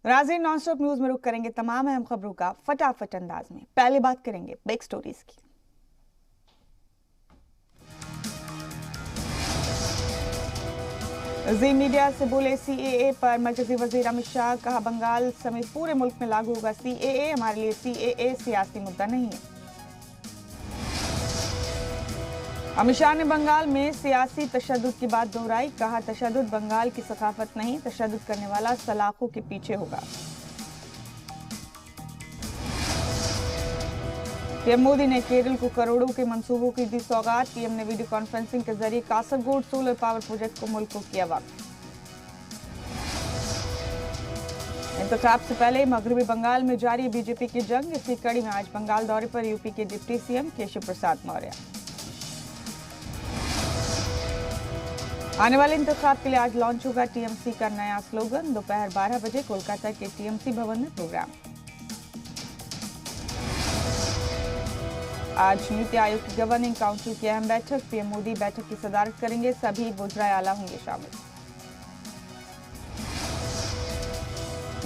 नाज़रीन, non stop news में रुक करेंगे तमाम अहम खबरों का फटाफट अंदाज में। पहले बात करेंगे बिग स्टोरीज की। जी मीडिया से बोले सीएए पर मरकजी वजीर अमित शाह, कहा बंगाल समेत पूरे मुल्क में लागू होगा सीएए। हमारे लिए सीएए सियासी मुद्दा नहीं है। अमित शाह ने बंगाल में सियासी तशद्दुद की बात दोहराई, कहा तशद्दुद बंगाल की सकाफत नहीं, तशद्दुद करने वाला सलाखों के पीछे होगा। पीएम मोदी ने केरल को करोड़ों के मंसूबों की दी सौगात। पीएम ने वीडियो कॉन्फ्रेंसिंग के जरिए कासरगोड सोलर पावर प्रोजेक्ट को मुल्क को किया वक्त। इंतखाब से पहले मगरबी बंगाल में जारी बीजेपी की जंग। इसी कड़ी में आज बंगाल दौरे पर यूपी के डिप्टी सीएम केशव प्रसाद मौर्य। आने वाले इंतखाब के लिए आज लॉन्च होगा टीएमसी का नया स्लोगन। दोपहर 12 बजे कोलकाता के टीएमसी भवन में प्रोग्राम। आज नीति आयोग की गवर्निंग काउंसिल की अहम बैठक। पीएम मोदी बैठक की सदारत करेंगे, सभी वज़राए आला होंगे शामिल।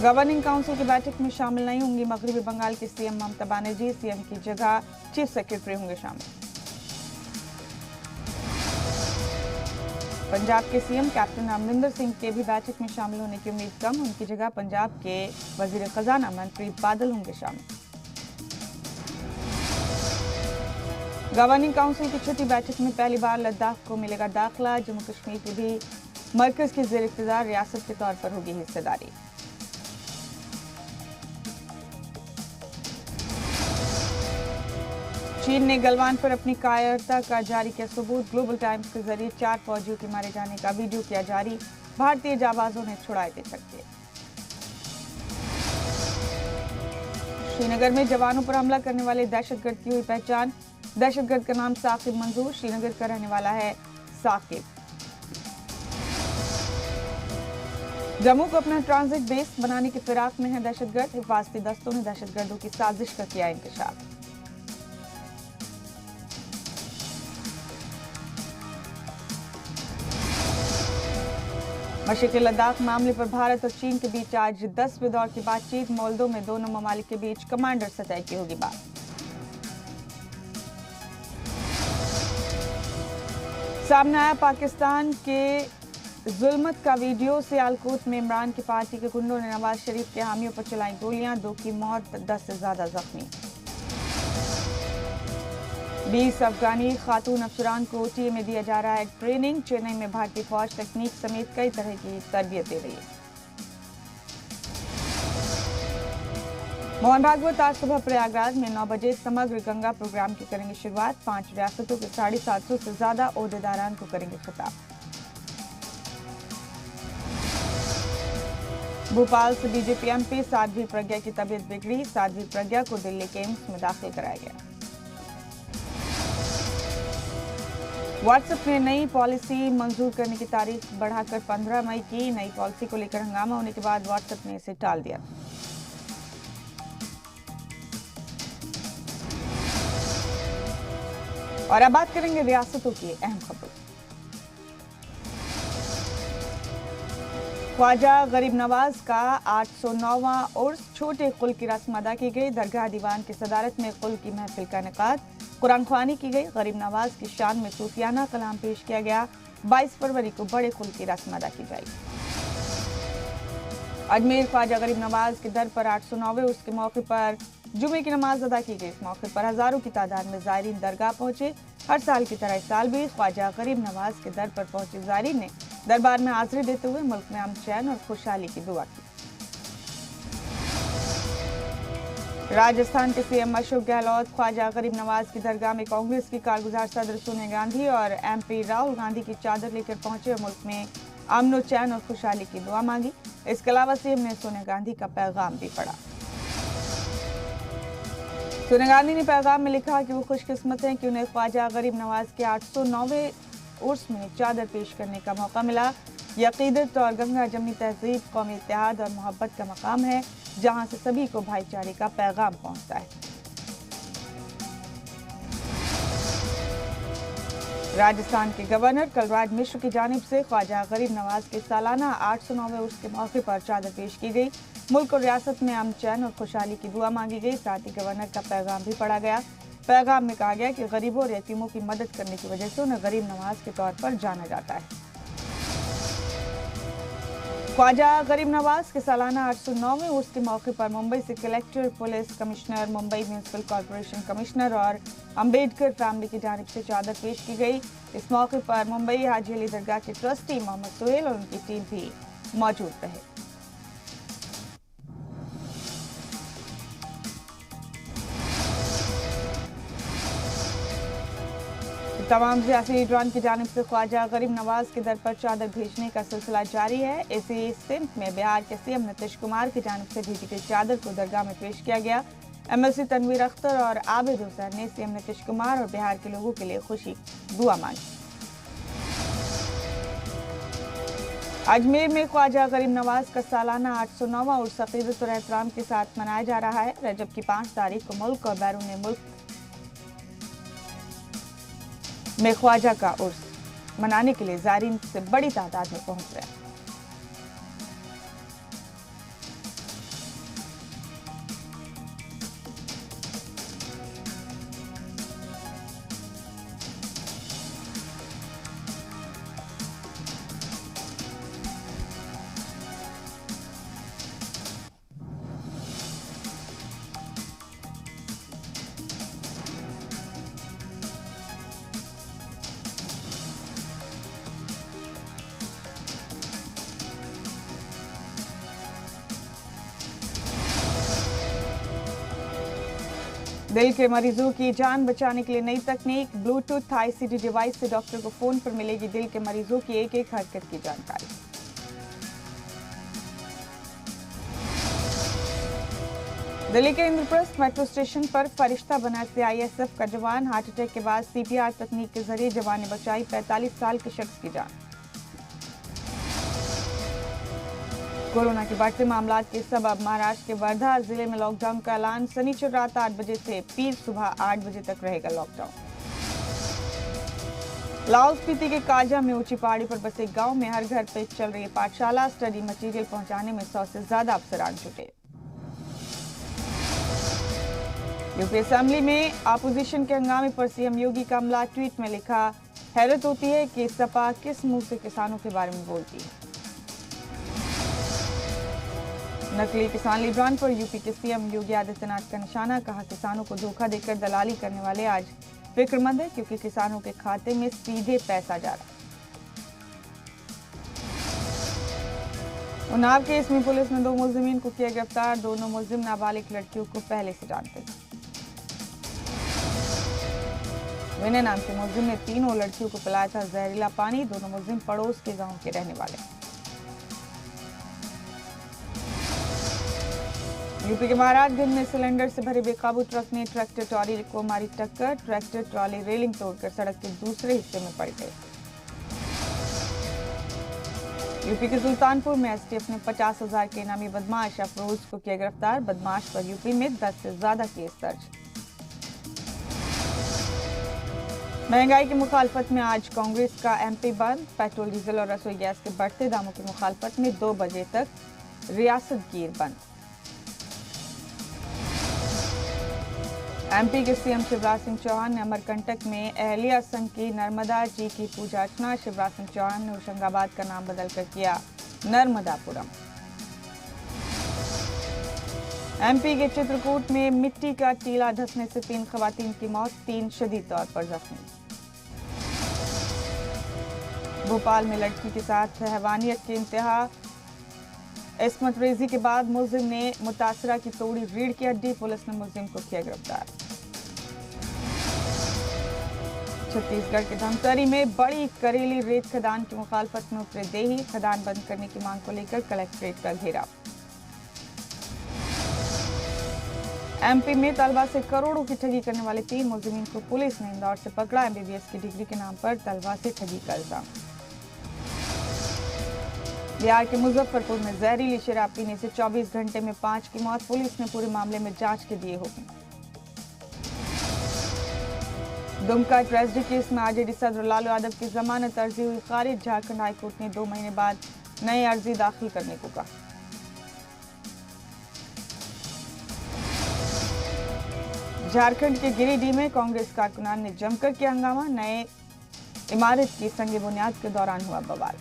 गवर्निंग काउंसिल की बैठक में शामिल नहीं होंगी मगरबी बंगाल के सीएम ममता बनर्जी। सीएम की जगह चीफ सेक्रेटरी होंगे शामिल। पंजाब के सीएम कैप्टन अमरिंदर सिंह के भी बैठक में शामिल होने की उम्मीद कम। उनकी जगह पंजाब के वजीर खजाना मनप्रीत बादल होंगे शामिल। गवर्निंग काउंसिल की छठी बैठक में पहली बार लद्दाख को मिलेगा दाखिला। जम्मू कश्मीर की भी मरकज की ज़ेर इख्तियार रियासत के तौर पर होगी हिस्सेदारी। चीन ने गलवान पर अपनी कायरता का जारी किया सबूत। ग्लोबल टाइम्स के जरिए 4 फौजियों के मारे जाने का वीडियो किया जारी। भारतीय जाबाजों ने छुड़ाए थे छक्के। श्रीनगर में जवानों पर हमला करने वाले दहशतगर्द की हुई पहचान। दहशतगर्द का नाम साकिब मंजूर, श्रीनगर का रहने वाला है साकिब। जम्मू को अपना ट्रांजिट बेस बनाने की फिराक में है दहशतगर्द। हिफाजती दस्तों ने दहशतगर्दों की साजिश का किया इंकशाफ। मशरिक़ी लद्दाख मामले पर भारत और चीन के बीच आज 10वें दौर की बातचीत। मोल्दो में दोनों ममालिक के बीच कमांडर सतह की होगी बात। सामने आया पाकिस्तान के जुल्मत का वीडियो। सियालकोट में इमरान की पार्टी के गुंडों ने नवाज शरीफ के हामियों पर चलाई गोलियां। 2 की मौत, 10 से ज्यादा जख्मी। 20 अफगानी खातून अफसरान को ओटीए में दिया जा रहा है ट्रेनिंग। चेन्नई में भारतीय फौज तकनीक समेत कई तरह की तरबियत दे रही है। मोहन भागवत आज सुबह प्रयागराज में 9 बजे समग्र गंगा प्रोग्राम की करेंगे शुरुआत। 5 रियासतों के 750 से ज्यादा ओहदेदारान को करेंगे खिताब। भोपाल से बीजेपी एमपी साध्वी प्रज्ञा की तबीयत बिगड़ी। साध्वी प्रज्ञा को दिल्ली के एम्स में दाखिल कराया गया। व्हाट्सएप ने नई पॉलिसी मंजूर करने की तारीख बढ़ाकर 15 मई की। नई पॉलिसी को लेकर हंगामा होने के बाद व्हाट्सएप ने इसे टाल दिया। और अब बात करेंगे रियासतों की अहम खबर। ख्वाजा गरीब नवाज का 809वां उर्स। छोटे कुल की रस्म अदा की गई। दरगाह दीवान की सदारत में कुल की महफिल का इनेकाद। कुरान ख्वानी की गई। गरीब नवाज की शान में सूफियाना कलाम पेश किया गया। 22 फरवरी को बड़े कुल की रस्म अदा की जाएगी। अजमेर ख्वाजा गरीब नवाज के दर पर 809वें उर्स के मौके पर जुमे की नमाज अदा की गई। इस मौके पर हजारों की तादाद में ज़ायरीन दरगाह पहुंचे। हर साल की तरह इस साल भी ख्वाजा गरीब नवाज के दर पर पहुंचे ज़ायरीन ने दरबार में हाजिरी देते हुए मुल्क में अमन, चैन और खुशहाली की दुआ की। राजस्थान के सीएम अशोक गहलोत ख्वाजा गरीब नवाज की दरगाह में कांग्रेस की कारगुजार सदर सोनिया गांधी और एमपी राहुल गांधी की चादर लेकर पहुंचे और मुल्क में अमन, चैन और खुशहाली की दुआ मांगी। इसके अलावा सीएम ने सोनिया गांधी का पैगाम भी पढ़ा। सोनिया गांधी ने पैगाम में लिखा कि वो खुशकिस्मत हैं कि उन्हें ख्वाजा गरीब नवाज के 809वें उर्स में चादर पेश करने का मौका मिला। यह अक़ीदत और गंगा जमनी तहजीब कौमी इत्तेहाद और मोहब्बत का मकाम है, जहां से सभी को भाईचारे का पैगाम पहुंचता है। राजस्थान के गवर्नर कलराज मिश्र की जानिब से ख्वाजा गरीब नवाज के सालाना 809वें उर्स के मौके पर चादर पेश की गई। मुल्क और रियासत में अमन चैन और खुशहाली की दुआ मांगी गई। साथ ही गवर्नर का पैगाम भी पढ़ा गया। पैगाम में कहा गया कि गरीबों और यतीमों की मदद करने की वजह से उन्हें गरीब नवाज के तौर पर जाना जाता है। ख्वाजा गरीब नवाज के सालाना 809वें उर्स के मौके पर मुंबई से collector, police commissioner, Mumbai municipal corporation commissioner और अंबेडकर फैमिली की जानिब से चादर पेश की गई। इस मौके पर मुंबई हाजी अली दरगाह के ट्रस्टी मोहम्मद सुहेल और उनकी टीम भी मौजूद रहे। तमाम सियासी लीडरान की जानिब से ख्वाजा गरीब नवाज के दर पर चादर भेजने का सिलसिला जारी है। इसी सिमत में बिहार के सीएम नीतीश कुमार की जानिब से भेजी गई चादर को दरगाह में पेश किया गया। एमएलसी तनवीर अख्तर और आबिद हुसैन ने सीएम नीतीश कुमार और बिहार के लोगों के लिए खुशी दुआ मांगी। अजमेर में ख्वाजा गरीब नवाज का सालाना 809वां उर्स अकीदत और एहतराम के साथ मनाया जा रहा है। रजब की 5 तारीख को मुल्क और बैरून मुल्क में ख्वाजा का उर्स मनाने के लिए ज़ायरीन से बड़ी तादाद में पहुंच रहे हैं। दिल के मरीजों की जान बचाने के लिए नई तकनीक, ब्लूटूथ आईसीडी डिवाइस से डॉक्टर को फोन पर मिलेगी दिल के मरीजों की एक एक हरकत की जानकारी। दिल्ली के इंद्रप्रस्थ मेट्रो स्टेशन पर फरिश्ता बना सीआईएसएफ का जवान। हार्ट अटैक के बाद सीपीआर तकनीक के जरिए जवान ने बचाई 45 साल के शख्स की जान। कोरोना के बढ़ते मामलों के सबब महाराष्ट्र के वर्धा जिले में लॉकडाउन का ऐलान। शनिचर रात 8 बजे से पीर सुबह 8 बजे तक रहेगा लॉकडाउन। लाहौल स्पीति के काजा में ऊंची पहाड़ी पर बसे गांव में हर घर पे चल रही पाठशाला। स्टडी मटेरियल पहुंचाने में 100 से ज्यादा अफसरान जुटे। यूपी असेंबली में अपोजिशन के हंगामे पर सीएम योगी का हमला। ट्वीट में लिखा, हैरत होती है कि सपा किस मुंह से किसानों के बारे में बोलती है। नकली किसान लीडरान पर यूपी के सीएम योगी आदित्यनाथ का निशाना। कहा, किसानों को धोखा देकर दलाली करने वाले आज फिक्रमंद है क्योंकि किसानों के खाते में सीधे पैसा जा रहा है। उन्नाव केस में पुलिस ने 2 मुलजिमीन को किया गिरफ्तार। दोनों मुलजिम नाबालिग लड़कियों को पहले से जानते थे। विनय नाम के मुलजिम ने 3 लड़कियों को पिलाया था जहरीला पानी। दोनों मुलजिम पड़ोस के गांव के रहने वाले। यूपी के महाराजगंज में सिलेंडर से भरे बेकाबू ट्रक ने ट्रैक्टर ट्रॉली को मारी टक्कर। ट्रैक्टर ट्रॉली रेलिंग तोड़कर सड़क के दूसरे हिस्से में पड़ गई। यूपी के सुल्तानपुर में एसटीएफ ने 50,000 के इनामी बदमाश अफरोज को किया गिरफ्तार। बदमाश पर यूपी में 10 से ज्यादा केस दर्ज। महंगाई की मुखालफत में आज कांग्रेस का एमपी बंद। पेट्रोल, डीजल और रसोई गैस के बढ़ते दामों की मुखालफत में 2 बजे तक रियासत गिर बंद। एमपी के सीएम शिवराज सिंह चौहान ने अमरकंटक में अहलिया संघ की नर्मदा जी की पूजा अर्चना। शिवराज सिंह चौहान ने होशंगाबाद का नाम बदलकर किया नर्मदापुरम। एमपी के चित्रकूट में मिट्टी का टीला धंसने से 3 खवातीन की मौत, 3 शदीद तौर पर जख्मी। भोपाल में लड़की के साथ हैवानियत की इंतहा। इस्मत रेजी के बाद मुलजिम ने मुतासरा की तोड़ी रीढ़ की हड्डी। पुलिस ने मुलजिम को किया गिरफ्तार। छत्तीसगढ़ के धमतरी में बड़ी करेली रेत खदान की मुखालफत में उतरे देही। खदान बंद करने की मांग को लेकर कलेक्ट्रेट का घेराव। एमपी में तलबा से करोड़ों की ठगी करने वाले 3 मुलजिमीन को पुलिस ने इंदौर से पकड़ा। एमबीबीएस की डिग्री के नाम पर तलबा से ठगी का इल्जाम। बिहार के मुजफ्फरपुर में जहरीली शराब पीने से 24 घंटे में 5 की मौत। पुलिस ने पूरे मामले में जांच के दिए हुक्म। दुमका ट्रेजडी केस में आरजेडी सदर लालू यादव की जमानत अर्जी हुई खारिज। झारखंड हाईकोर्ट ने 2 महीने बाद नई अर्जी दाखिल करने को कहा। झारखंड के गिरिडीह में कांग्रेस कारकुनान ने जमकर किया हंगामा। नए इमारत की संग बुनियाद के दौरान हुआ बवाल।